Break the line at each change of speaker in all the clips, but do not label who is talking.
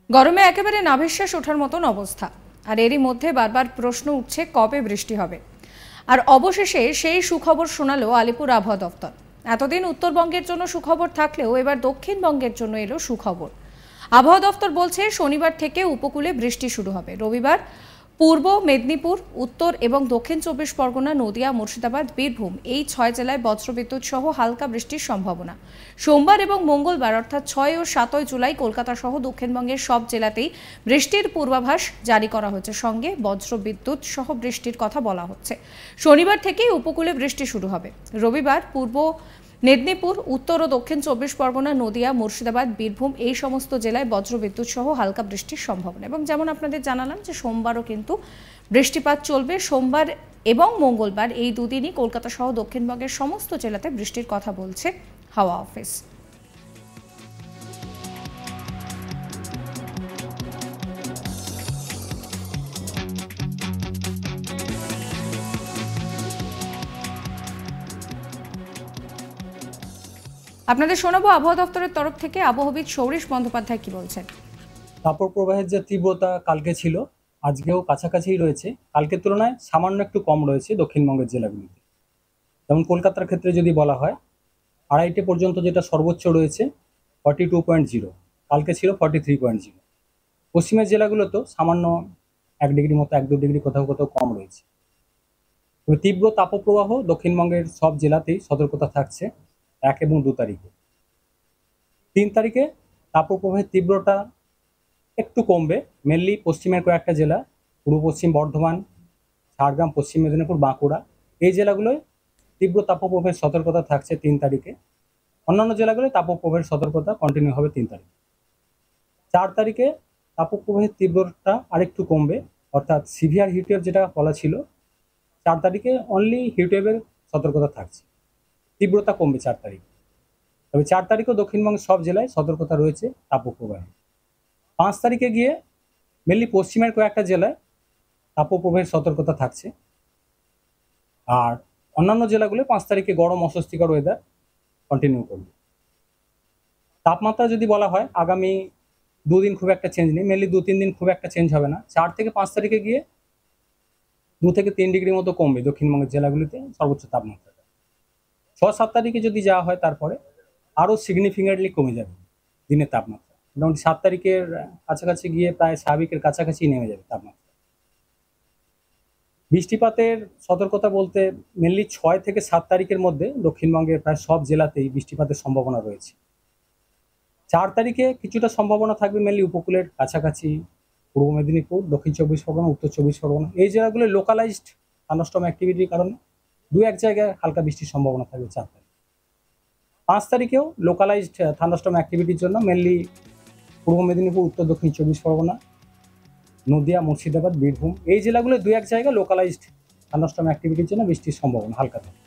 গরমে একেবারে নাভিশ্বাস ওঠার মতন অবস্থা। আর এরই মধ্যে বারবার প্রশ্ন উঠছে কবে বৃষ্টি হবে। আর অবশেষে সেই সুখবর শোনালো আলিপুর আবহাওয়া দফতর। এতদিন উত্তরবঙ্গের জন্য সুখবর থাকলেও এবার দক্ষিণবঙ্গের জন্য এলো সুখবর। আবহাওয়া দফতর বলছে শনিবার থেকে উপকূলে বৃষ্টি শুরু হবে। রবিবার পূর্ব মেদিনীপুর, উত্তর এবং দক্ষিণ 24 পরগনা, নদিয়া, মুর্শিদাবাদ, বীরভূম এই 6 জেলায় বজ্রবিদ্যুৎ সহ হালকা বৃষ্টির সম্ভাবনা। সোমবার এবং মঙ্গলবার অর্থাৎ 6 ও 7 জুলাই কলকাতা সহ দক্ষিণবঙ্গের সব জেলাতেই বৃষ্টির পূর্বাভাস জারি করা হয়েছে। সঙ্গে বজ্রবিদ্যুৎ সহ বৃষ্টির কথা বলা হচ্ছে। শনিবার থেকেই উপকূলে বৃষ্টি শুরু হবে। রবিবার পূর্ব মেদিনীপুর, উত্তর ও দক্ষিণ 24 পরগনা, নদিয়া, মুর্শিদাবাদ, বীরভূম এই সমস্ত জেলায় বজ্রবিদ্যুৎ সহ হালকা বৃষ্টির সম্ভাবনা। এবং যেমন আপনাদের জানালাম যে সোমবারও কিন্তু বৃষ্টিপাত চলবে। সোমবার এবং মঙ্গলবার এই দুদিনই কলকাতা সহ দক্ষিণবঙ্গের সমস্ত জেলাতে বৃষ্টির কথা বলছে হাওয়া অফিস। আপনাদের শোনাবো আবহাওয়া দপ্তরের তরফ থেকে আবহাওয়াবিদ সৌরিশ বন্দ্যোপাধ্যায় কি বলছেন।
তাপপ্রবাহের যে তীব্রতা কালকে ছিল আজকেও কাছাকাছিই রয়েছে। কালকের তুলনায় সামান্য একটু কম রয়েছে দক্ষিণবঙ্গের জেলাগুলিতে। যেমন কলকাতার ক্ষেত্রে যদি বলা হয়, আড়াইটে পর্যন্ত যেটা সর্বোচ্চ রয়েছে 42.0, কালকে ছিল 43.0। পশ্চিমের জেলাগুলোতেও সামান্য 1 ডিগ্রি মতো, 1-2 ডিগ্রি কোথাও কোথাও কম রয়েছে। তবে তীব্র তাপপ্রবাহ দক্ষিণবঙ্গের সব জেলাতেই সতর্কতা থাকছে 1 এবং 2 তারিখে। 3 তারিখে তাপপ্রবাহের তীব্রতা একটু কমবে। মেনলি পশ্চিমের কয়েকটা জেলা, পূর্ব পশ্চিম বর্ধমান, ঝাড়গ্রাম, পশ্চিম মেদিনীপুর, বাঁকুড়া এই জেলাগুলোয় তীব্র তাপপ্রবাহের সতর্কতা থাকছে 3 তারিখে। অন্যান্য জেলাগুলোয় তাপপ্রবাহের সতর্কতা কন্টিনিউ হবে 3 তারিখে। 4 তারিখে তাপপ্রবাহের তীব্রতা আরেকটু কমবে, অর্থাৎ সিভিয়ার হিটওয়েভ যেটা বলা ছিল, 4 তারিখে অনলি হিটওয়েভের সতর্কতা থাকছে, তীব্রতা কমবে 4 তারিখে। তবে 4 তারিখেও দক্ষিণবঙ্গের সব জেলায় সতর্কতা রয়েছে তাপপ্রবাহে। 5 তারিখে গিয়ে মেনলি পশ্চিমের কয়েকটা জেলায় তাপপ্রবাহের সতর্কতা থাকছে। আর অন্যান্য জেলাগুলো 5 তারিখে গরম অস্বস্তিকর ওয়েদার কন্টিনিউ করবে। তাপমাত্রা যদি বলা হয়, আগামী 2 দিন খুব একটা চেঞ্জ নেই, মেনলি 2-3 দিন খুব একটা চেঞ্জ হবে না। 4 থেকে 5 তারিখে গিয়ে 2 থেকে 3 ডিগ্রি মতো কমবে দক্ষিণবঙ্গের জেলাগুলিতে সর্বোচ্চ তাপমাত্রাটা। 6-7 তারিখে যদি যাওয়া হয় তারপরে আরও সিগনিফিকেন্টলি কমে যাবে দিনের তাপমাত্রা। মোটামুটি 7 তারিখের কাছাকাছি গিয়ে প্রায় স্বাভাবিকের কাছাকাছি নেমে যাবে তাপমাত্রা। বৃষ্টিপাতের সতর্কতা বলতে মেনলি 6 থেকে 7 তারিখের মধ্যে দক্ষিণবঙ্গের প্রায় সব জেলাতেই বৃষ্টিপাতের সম্ভাবনা রয়েছে। 4 তারিখে কিছুটা সম্ভাবনা থাকবে মেনলি উপকূলের কাছাকাছি, পূর্ব মেদিনীপুর, দক্ষিণ 24 পরগনা, উত্তর 24 পরগনা এই জেলাগুলো লোকালাইজড থান্ডারস্টর্ম অ্যাক্টিভিটির কারণে 2-1 জায়গায় হালকা বৃষ্টির সম্ভাবনা থাকবে 4 তারিখ। 5 তারিখেও লোকালাইজড থান্ডারস্টর্ম অ্যাক্টিভিটির জন্য মেনলি পূর্ব মেদিনীপুর, উত্তর দক্ষিণ 24 পরগনা, নদিয়া, মুর্শিদাবাদ, বীরভূম এই জেলাগুলো 2-1 জায়গায় লোকালাইজড থান্ডারস্টর্ম অ্যাক্টিভিটির জন্য বৃষ্টির সম্ভাবনা হালকা থাকে।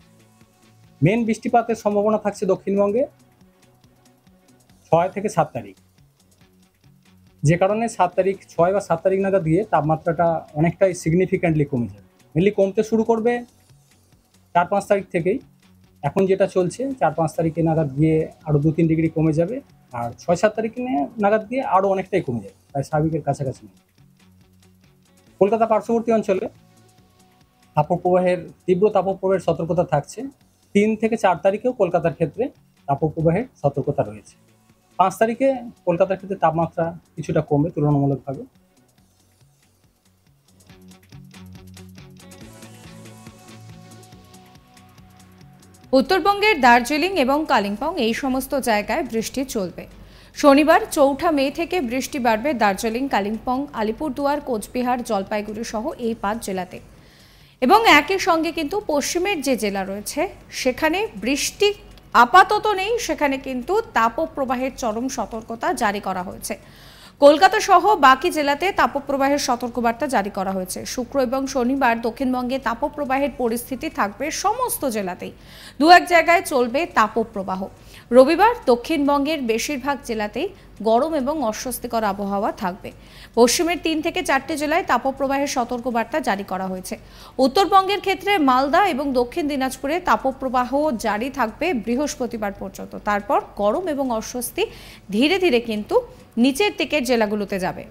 মেন বৃষ্টিপাতের সম্ভাবনা থাকছে দক্ষিণবঙ্গে 6 থেকে 7 তারিখ, যে কারণে 7 তারিখ, 6 বা 7 তারিখ নাগাদ দিয়ে তাপমাত্রাটা অনেকটাই সিগনিফিক্যান্টলি কমে যাবে। মেনলি কমতে শুরু করবে 4-5 তারিখ থেকেই। এখন যেটা চলছে 4-5 তারিখে নাগাদ গিয়ে আরও 2-3 ডিগ্রি কমে যাবে, আর 6-7 তারিখে নাগাদ দিয়ে আরও অনেকটাই কমে যাবে, প্রায় স্বাভাবিকের কাছাকাছি। কলকাতা পার্শ্ববর্তী অঞ্চলে তাপপ্রবাহের তীব্র তাপপ্রবাহের সতর্কতা থাকছে। 3 থেকে 4 তারিখেও কলকাতার ক্ষেত্রে তাপপ্রবাহের সতর্কতা রয়েছে। 5 তারিখে কলকাতার ক্ষেত্রে তাপমাত্রা কিছুটা কমবে তুলনামূলকভাবে।
উত্তরবঙ্গের দার্জিলিং এবং কালিম্পং এই সমস্ত জায়গায় বৃষ্টি চলবে। শনিবার 4 মে থেকে বৃষ্টি বাড়বে দার্জিলিং, কালিম্পং, আলিপুরদুয়ার, কোচবিহার, জলপাইগুড়ি সহ এই 5 জেলাতে। এবং একই সঙ্গে কিন্তু পশ্চিমের যে জেলা রয়েছে সেখানে বৃষ্টি আপাতত নেই, সেখানে কিন্তু তাপপ্রবাহের চরম সতর্কতা জারি করা হয়েছে। কলকাতা সহ বাকি জেলাতে তাপপ্রবাহের সতর্কবার্তা জারি করা হয়েছে। শুক্র এবং শনিবার দক্ষিণবঙ্গে তাপপ্রবাহের পরিস্থিতি থাকবে সমস্ত জেলাতেই, 2-1 জায়গায় চলবে তাপপ্রবাহ। রবিবার দক্ষিণবঙ্গের বেশিরভাগ জেলাতেই গরম এবং অস্বস্তিকর আবহাওয়া থাকবে। পশ্চিমের 3 থেকে 4টে জেলায় তাপপ্রবাহের সতর্কবার্তা জারি করা হয়েছে। উত্তরবঙ্গের ক্ষেত্রে মালদা এবং দক্ষিণ দিনাজপুরে তাপপ্রবাহ জারি থাকবে বৃহস্পতিবার পর্যন্ত। তারপর গরম এবং অস্বস্তি ধীরে ধীরে কিন্তু নিচের দিকের জেলাগুলোতে যাবে।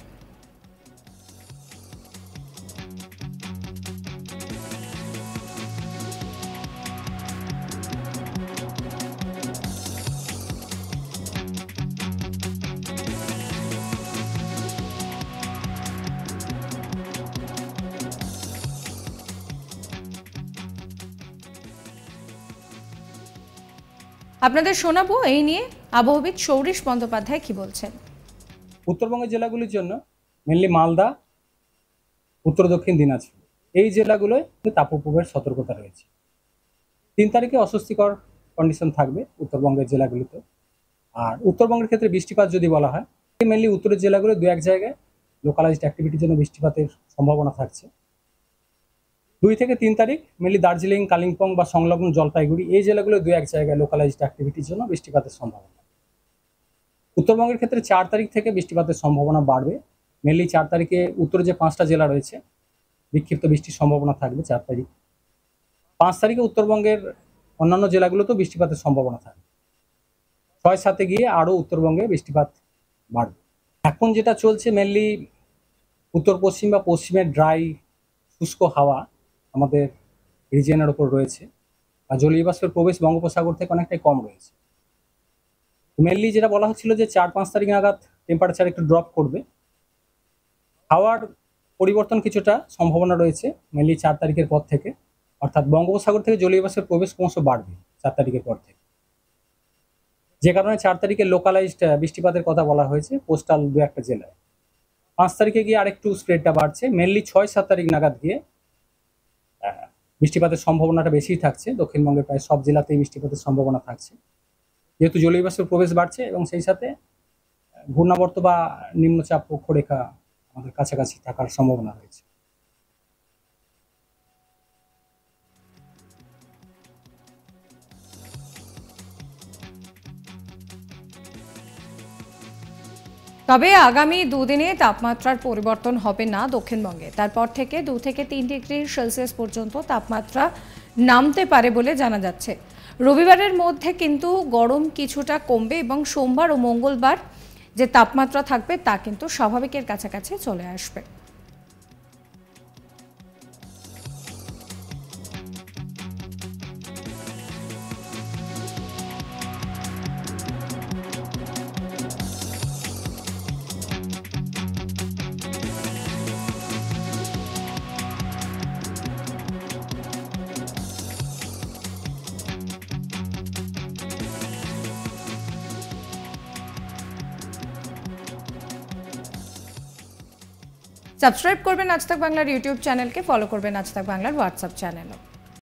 আপনাদের শোনাবো এই নিয়ে আবহবিদ সৌরিশ বন্দ্যোপাধ্যায় কি বলছেন।
উত্তরবঙ্গের জেলাগুলির জন্য মেনলি মালদা, উত্তর দক্ষিণ দিনাজপুর এই জেলাগুলোয় তাপপ্রবাহের সতর্কতা রয়েছে। 3 তারিখে অস্বস্তিকর কন্ডিশন থাকবে উত্তরবঙ্গের জেলাগুলিতে। আর উত্তরবঙ্গের ক্ষেত্রে বৃষ্টিপাত যদি বলা হয়, মেনলি উত্তরের জেলাগুলো 2-1 জায়গায় লোকালাইজড অ্যাক্টিভিটির জন্য বৃষ্টিপাতের সম্ভাবনা থাকছে। 2 থেকে 3 তারিখ মেনলি দার্জিলিং, কালিম্পং বা সংলগ্ন জলপাইগুড়ি এই জেলাগুলো 2-1 জায়গায় লোকালাইজড অ্যাক্টিভিটির জন্য বৃষ্টিপাতের সম্ভাবনা। উত্তরবঙ্গের ক্ষেত্রে 4 তারিখ থেকে বৃষ্টিপাতের সম্ভাবনা বাড়বে। মেনলি 4 তারিখে উত্তরে যে 5টা জেলা রয়েছে বিক্ষিপ্ত বৃষ্টির সম্ভাবনা থাকবে 4 তারিখ। 5 তারিখে উত্তরবঙ্গের অন্যান্য জেলাগুলোতেও বৃষ্টিপাতের সম্ভাবনা থাকবে। 6-7-এ গিয়ে আরও উত্তরবঙ্গে বৃষ্টিপাত বাড়বে। এখন যেটা চলছে মেনলি উত্তর পশ্চিম বা পশ্চিমের ড্রাই শুষ্ক হাওয়া আমাদের রিজিয়নের ওপর রয়েছে, আর জলীয় বাষ্পের প্রবেশ বঙ্গোপসাগর থেকে অনেকটাই কম রয়েছে। মেনলি যেটা বলা হচ্ছিল যে 4-5 তারিখ নাগাদ টেম্পারেচার একটু ড্রপ করবে। হাওয়ার পরিবর্তন কিছুটা সম্ভাবনা রয়েছে মেনলি 4 তারিখের পর থেকে, অর্থাৎ বঙ্গোপসাগর থেকে জলীয় বাষ্পের প্রবেশ ক্রমশ বাড়বে 4 তারিখের পর থেকে, যে কারণে 4 তারিখে লোকালাইজড বৃষ্টিপাতের কথা বলা হয়েছে কোস্টাল 2-1টা জেলায়। 5 তারিখে গিয়ে আরেকটু স্প্রেডটা বাড়ছে। মেনলি 6-7 তারিখ নাগাদ গিয়ে বৃষ্টিপাতের সম্ভাবনাটা বেশিই থাকছে। দক্ষিণবঙ্গের প্রায় সব জেলাতেই বৃষ্টিপাতের সম্ভাবনা থাকছে, যেহেতু জলীয় বাষ্পের প্রবেশ বাড়ছে এবং সেই সাথে ঘূর্ণাবর্ত বা নিম্নচাপ অক্ষরেখা আমাদের কাছাকাছি থাকার সম্ভাবনা রয়েছে।
তবে আগামী দুদিনে তাপমাত্রার পরিবর্তন হবে না দক্ষিণবঙ্গে। তারপর থেকে 2 থেকে 3 ডিগ্রি সেলসিয়াস পর্যন্ত তাপমাত্রা নামতে পারে বলে জানা যাচ্ছে। রবিবারের মধ্যে কিন্তু গরম কিছুটা কমবে এবং সোমবার ও মঙ্গলবার যে তাপমাত্রা থাকবে তা কিন্তু স্বাভাবিকের কাছাকাছি চলে আসবে। সাবস্ক্রাইব করবেন আজ তাক বাংলার ইউটিউব চ্যানেলকে, ফলো করবেন আজ তাক বাংলার হোয়াটসঅ্যাপ চ্যানেলও।